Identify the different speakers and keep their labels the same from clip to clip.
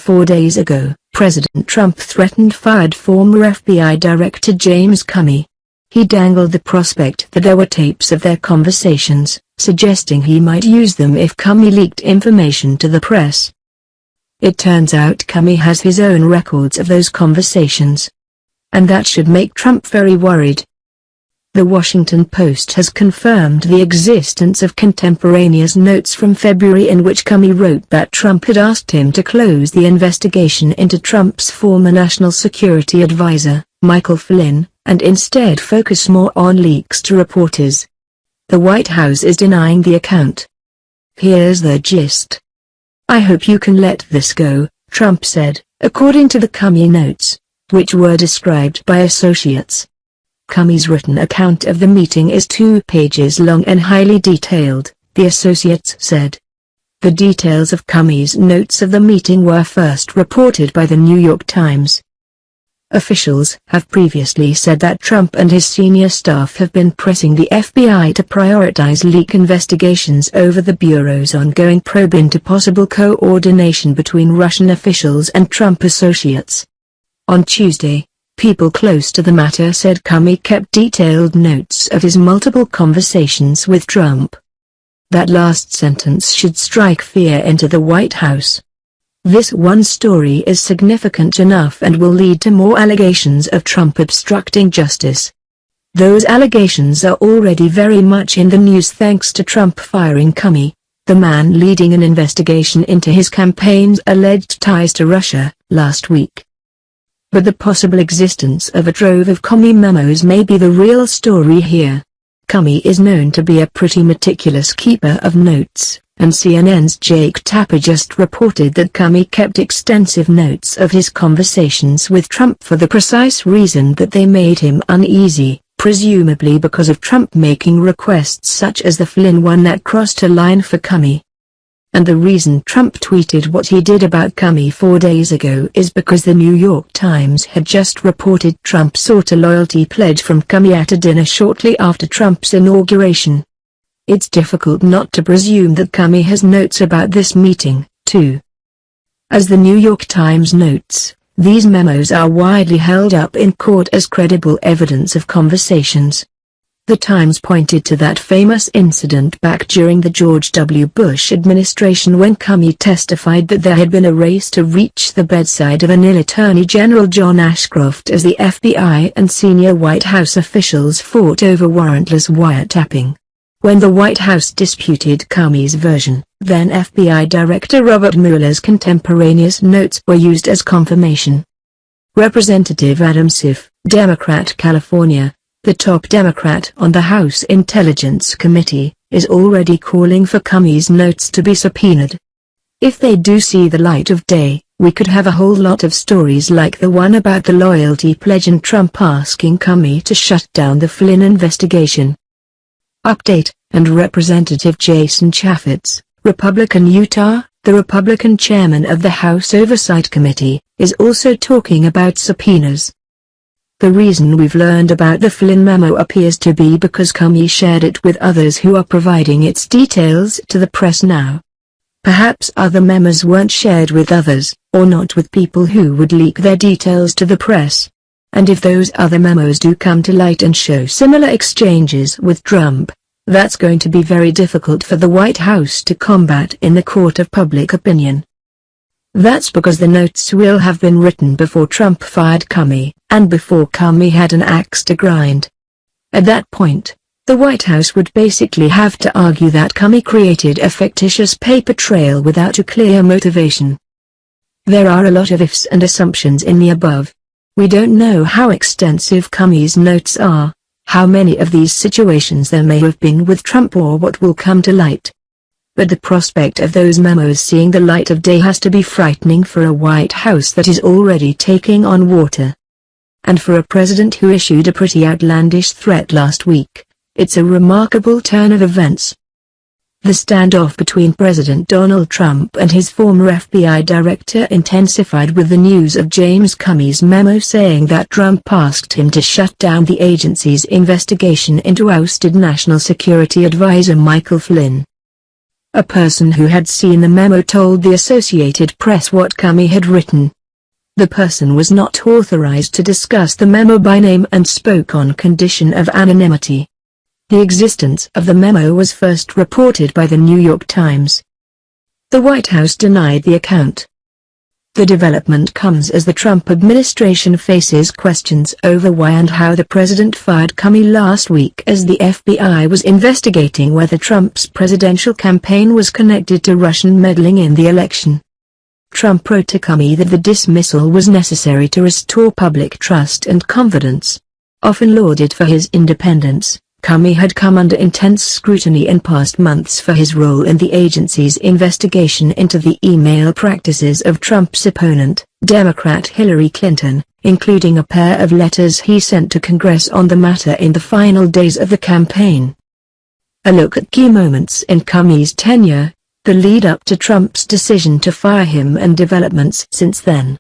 Speaker 1: 4 days ago, President Trump threatened fired former FBI Director James Comey. He dangled the prospect that there were tapes of their conversations, suggesting he might use them if Comey leaked information to the press. It turns out Comey has his own records of those conversations. And that should make Trump very worried. The Washington Post has confirmed the existence of contemporaneous notes from February in which Comey wrote that Trump had asked him to close the investigation into Trump's former national security advisor, Michael Flynn, and instead focus more on leaks to reporters. The White House is denying the account. Here's the gist. "I hope you can let this go," Trump said, according to the Comey notes, which were described by associates. Comey's written account of the meeting is 2 pages long and highly detailed, the associates said. The details of Comey's notes of the meeting were first reported by the New York Times. Officials have previously said that Trump and his senior staff have been pressing the FBI to prioritize leak investigations over the Bureau's ongoing probe into possible coordination between Russian officials and Trump associates. On Tuesday, people close to the matter said Comey kept detailed notes of his multiple conversations with Trump. That last sentence should strike fear into the White House. This one story is significant enough and will lead to more allegations of Trump obstructing justice. Those allegations are already very much in the news thanks to Trump firing Comey, the man leading an investigation into his campaign's alleged ties to Russia, last week. But the possible existence of a trove of Comey memos may be the real story here. Comey is known to be a pretty meticulous keeper of notes, and CNN's Jake Tapper just reported that Comey kept extensive notes of his conversations with Trump for the precise reason that they made him uneasy, presumably because of Trump making requests such as the Flynn one that crossed a line for Comey. And the reason Trump tweeted what he did about Comey 4 days ago is because the New York Times had just reported Trump sought a loyalty pledge from Comey at a dinner shortly after Trump's inauguration. It's difficult not to presume that Comey has notes about this meeting, too. As the New York Times notes, these memos are widely held up in court as credible evidence of conversations. The Times pointed to that famous incident back during the George W. Bush administration when Comey testified that there had been a race to reach the bedside of an ill Attorney General John Ashcroft as the FBI and senior White House officials fought over warrantless wiretapping. When the White House disputed Comey's version, then FBI Director Robert Mueller's contemporaneous notes were used as confirmation. Representative Adam Schiff, Democrat California, the top Democrat on the House Intelligence Committee, is already calling for Comey's notes to be subpoenaed. If they do see the light of day, we could have a whole lot of stories like the one about the loyalty pledge and Trump asking Comey to shut down the Flynn investigation. Update, and Representative Jason Chaffetz, Republican Utah, the Republican chairman of the House Oversight Committee, is also talking about subpoenas. The reason we've learned about the Flynn memo appears to be because Comey shared it with others who are providing its details to the press now. Perhaps other memos weren't shared with others, or not with people who would leak their details to the press. And if those other memos do come to light and show similar exchanges with Trump, that's going to be very difficult for the White House to combat in the court of public opinion. That's because the notes will have been written before Trump fired Comey, and before Comey had an axe to grind. At that point, the White House would basically have to argue that Comey created a fictitious paper trail without a clear motivation. There are a lot of ifs and assumptions in the above. We don't know how extensive Comey's notes are, how many of these situations there may have been with Trump or what will come to light. But the prospect of those memos seeing the light of day has to be frightening for a White House that is already taking on water. And for a president who issued a pretty outlandish threat last week, it's a remarkable turn of events. The standoff between President Donald Trump and his former FBI director intensified with the news of James Comey's memo saying that Trump asked him to shut down the agency's investigation into ousted National Security Advisor Michael Flynn. A person who had seen the memo told the Associated Press what Comey had written. The person was not authorized to discuss the memo by name and spoke on condition of anonymity. The existence of the memo was first reported by the New York Times. The White House denied the account. The development comes as the Trump administration faces questions over why and how the president fired Comey last week as the FBI was investigating whether Trump's presidential campaign was connected to Russian meddling in the election. Trump wrote to Comey that the dismissal was necessary to restore public trust and confidence. Often lauded for his independence, Comey had come under intense scrutiny in past months for his role in the agency's investigation into the email practices of Trump's opponent, Democrat Hillary Clinton, including a pair of letters he sent to Congress on the matter in the final days of the campaign. A look at key moments in Comey's tenure, the lead-up to Trump's decision to fire him and developments since then.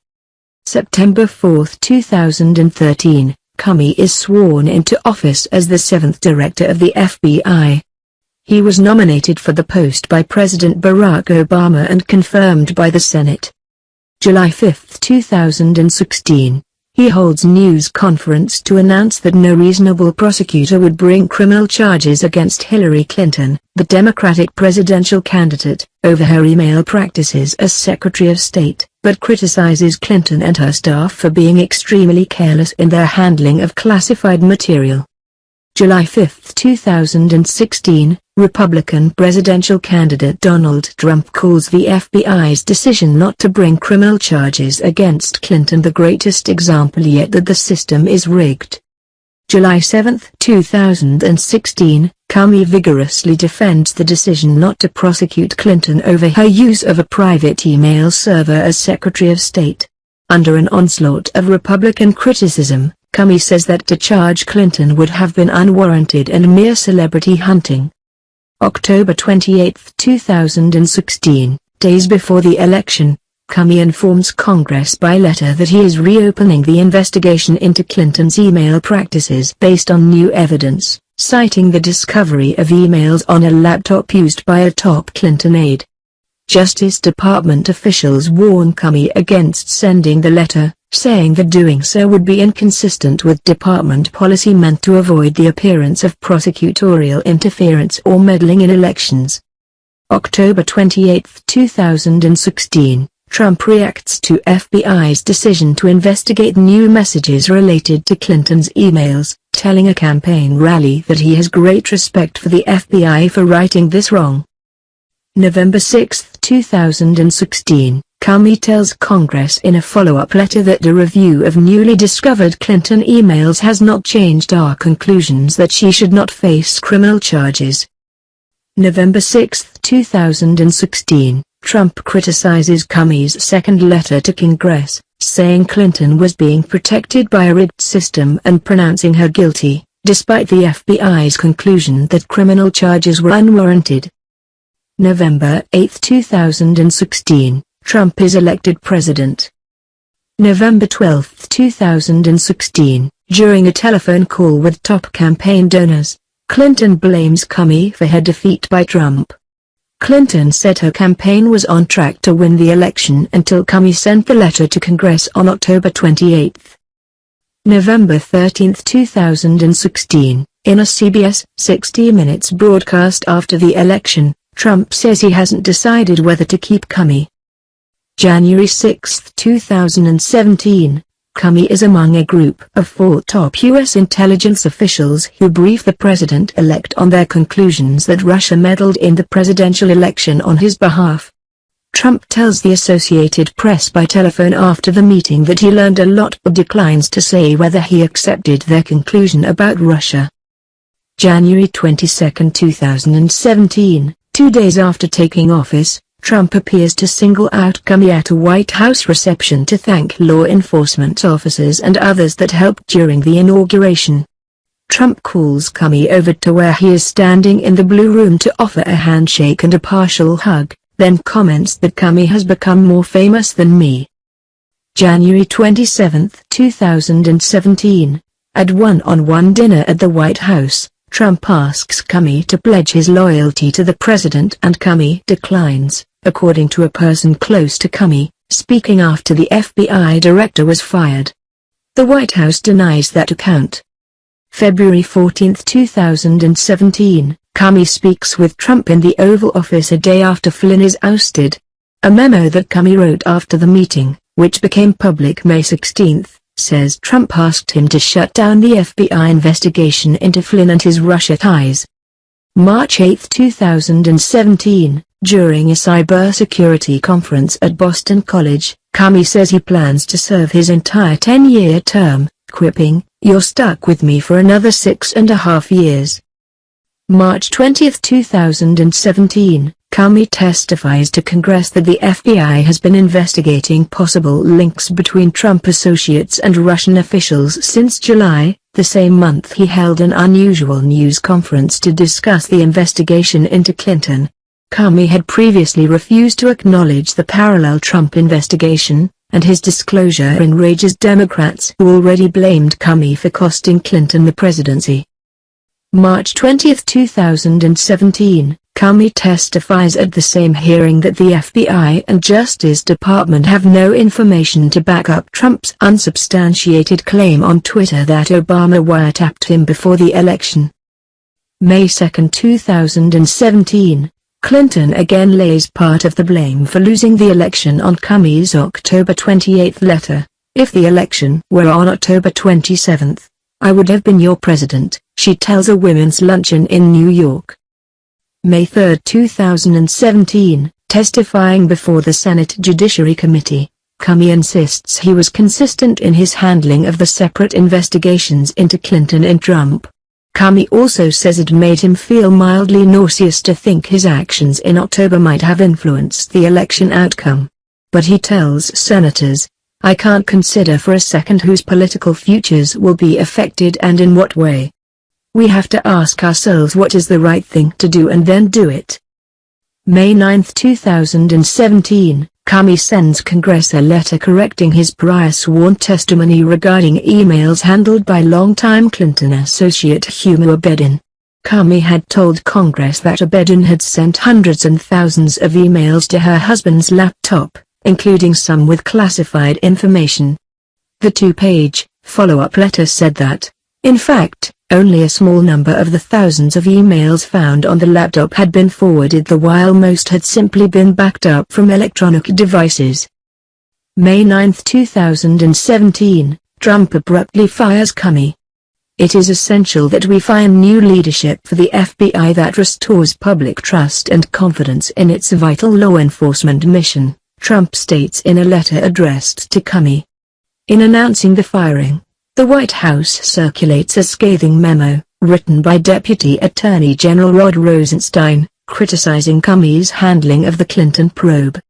Speaker 1: September 4, 2013. Comey is sworn into office as the 7th director of the FBI. He was nominated for the post by President Barack Obama and confirmed by the Senate. July 5, 2016. He holds news conference to announce that no reasonable prosecutor would bring criminal charges against Hillary Clinton, the Democratic presidential candidate, over her email practices as Secretary of State, but criticizes Clinton and her staff for being extremely careless in their handling of classified material. July 5, 2016, Republican presidential candidate Donald Trump calls the FBI's decision not to bring criminal charges against Clinton the greatest example yet that the system is rigged. July 7, 2016, Comey vigorously defends the decision not to prosecute Clinton over her use of a private email server as Secretary of State. Under an onslaught of Republican criticism, Comey says that to charge Clinton would have been unwarranted and mere celebrity hunting. October 28, 2016, days before the election, Comey informs Congress by letter that he is reopening the investigation into Clinton's email practices based on new evidence, citing the discovery of emails on a laptop used by a top Clinton aide. Justice Department officials warn Comey against sending the letter, saying that doing so would be inconsistent with department policy meant to avoid the appearance of prosecutorial interference or meddling in elections. October 28, 2016, Trump reacts to FBI's decision to investigate new messages related to Clinton's emails, telling a campaign rally that he has great respect for the FBI for righting this wrong. November 6, 2016, Comey tells Congress in a follow-up letter that a review of newly discovered Clinton emails has not changed our conclusions that she should not face criminal charges. November 6, 2016, Trump criticizes Comey's second letter to Congress, saying Clinton was being protected by a rigged system and pronouncing her guilty, despite the FBI's conclusion that criminal charges were unwarranted. November 8, 2016, Trump is elected president. November 12, 2016, during a telephone call with top campaign donors, Clinton blames Comey for her defeat by Trump. Clinton said her campaign was on track to win the election until Comey sent the letter to Congress on October 28. November 13, 2016, in a CBS 60 Minutes broadcast after the election, Trump says he hasn't decided whether to keep Comey. January 6, 2017, Comey is among a group of 4 top U.S. intelligence officials who brief the president-elect on their conclusions that Russia meddled in the presidential election on his behalf. Trump tells the Associated Press by telephone after the meeting that he learned a lot but declines to say whether he accepted their conclusion about Russia. January 22, 2017, 2 days after taking office, Trump appears to single out Comey at a White House reception to thank law enforcement officers and others that helped during the inauguration. Trump calls Comey over to where he is standing in the Blue Room to offer a handshake and a partial hug, then comments that Comey has become more famous than me. January 27, 2017, at one-on-one dinner at the White House, Trump asks Comey to pledge his loyalty to the president and Comey declines, according to a person close to Comey, speaking after the FBI director was fired. The White House denies that account. February 14, 2017, Comey speaks with Trump in the Oval Office a day after Flynn is ousted. A memo that Comey wrote after the meeting, which became public May 16, says Trump asked him to shut down the FBI investigation into Flynn and his Russia ties. March 8, 2017, during a cybersecurity conference at Boston College, Comey says he plans to serve his entire 10-year term, quipping, "You're stuck with me for another 6.5 years." March 20, 2017, Comey testifies to Congress that the FBI has been investigating possible links between Trump associates and Russian officials since July, the same month he held an unusual news conference to discuss the investigation into Clinton. Comey had previously refused to acknowledge the parallel Trump investigation, and his disclosure enrages Democrats who already blamed Comey for costing Clinton the presidency. March 20, 2017, Comey testifies at the same hearing that the FBI and Justice Department have no information to back up Trump's unsubstantiated claim on Twitter that Obama wiretapped him before the election. May 2, 2017, Clinton again lays part of the blame for losing the election on Comey's October 28 letter. "If the election were on October 27, I would have been your president," she tells a women's luncheon in New York. May 3, 2017, testifying before the Senate Judiciary Committee, Comey insists he was consistent in his handling of the separate investigations into Clinton and Trump. Comey also says it made him feel mildly nauseous to think his actions in October might have influenced the election outcome. But he tells senators, "I can't consider for a second whose political futures will be affected and in what way. We have to ask ourselves what is the right thing to do and then do it." May 9, 2017, Comey sends Congress a letter correcting his prior sworn testimony regarding emails handled by longtime Clinton associate Huma Abedin. Comey had told Congress that Abedin had sent hundreds and thousands of emails to her husband's laptop, including some with classified information. The two-page, follow-up letter said that, in fact, only a small number of the thousands of emails found on the laptop had been forwarded, while most had simply been backed up from electronic devices. May 9, 2017, Trump abruptly fires Comey. "It is essential that we find new leadership for the FBI that restores public trust and confidence in its vital law enforcement mission," Trump states in a letter addressed to Comey. In announcing the firing, the White House circulates a scathing memo, written by Deputy Attorney General Rod Rosenstein, criticizing Comey's handling of the Clinton probe.